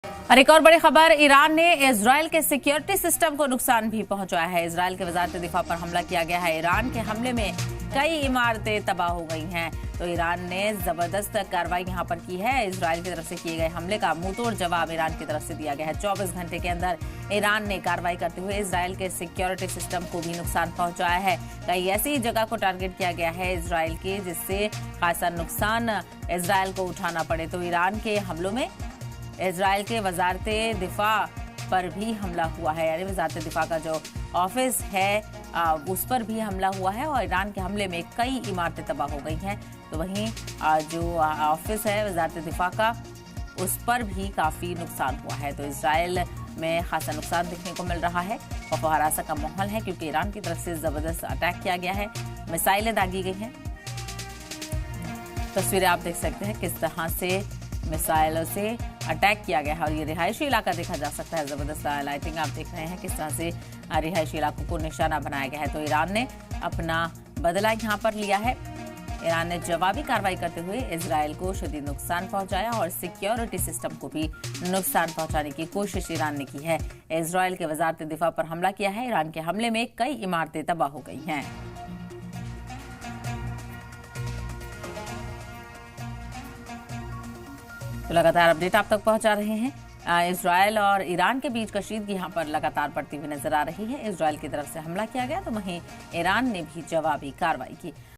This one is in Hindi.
और एक और बड़ी खबर, ईरान ने इजरायल के सिक्योरिटी सिस्टम को नुकसान भी पहुंचाया है। इजरायल के वजारत दिफा पर हमला किया गया है। ईरान के हमले में कई इमारतें तबाह हो गई हैं। तो ईरान ने जबरदस्त कार्रवाई यहां पर की है। इजरायल की तरफ से किए गए हमले का मुंहतोड़ जवाब ईरान की तरफ से दिया गया है। 24 घंटे के अंदर ईरान ने कार्रवाई करते हुए इजरायल के सिक्योरिटी सिस्टम को भी नुकसान पहुंचाया है। कई ऐसी जगह को टारगेट किया गया है इजरायल के, जिससे खासा नुकसान इजरायल को उठाना पड़े। तो ईरान के हमलों में इजरायल के वजारत दिफा पर भी हमला हुआ है, यानी वजारत दिफा का जो ऑफिस है उस पर भी हमला हुआ है। और ईरान के हमले में कई इमारतें तबाह हो गई हैं। तो वहीं जो ऑफिस है वजारत दिफा का, उस पर भी काफ़ी नुकसान हुआ है। तो इजरायल में खासा नुकसान देखने को मिल रहा है। खौफ व हरासा का माहौल है, क्योंकि ईरान की तरफ से ज़बरदस्त अटैक किया गया है। मिसाइलें दागी गई हैं। तस्वीरें आप देख सकते हैं किस तरह से मिसाइलों से अटैक किया गया है। और ये रिहायशी इलाका देखा जा सकता है। ज़बरदस्त लाइटिंग आप देख रहे हैं किस तरह से रिहायशी इलाकों को निशाना बनाया गया है। तो ईरान ने अपना बदला यहाँ पर लिया है। ईरान ने जवाबी कार्रवाई करते हुए इजरायल को शदीद नुकसान पहुंचाया और सिक्योरिटी सिस्टम को भी नुकसान पहुंचाने की कोशिश ईरान ने की है। इजरायल के वजारत दिफा पर हमला किया है। ईरान के हमले में कई इमारतें तबाह हो गई हैं। तो लगातार अपडेट आप तक पहुंचा रहे हैं। इजरायल और ईरान के बीच कशीदगी यहां पर लगातार बढ़ती हुई नजर आ रही है। इजरायल की तरफ से हमला किया गया, तो वहीं ईरान ने भी जवाबी कार्रवाई की।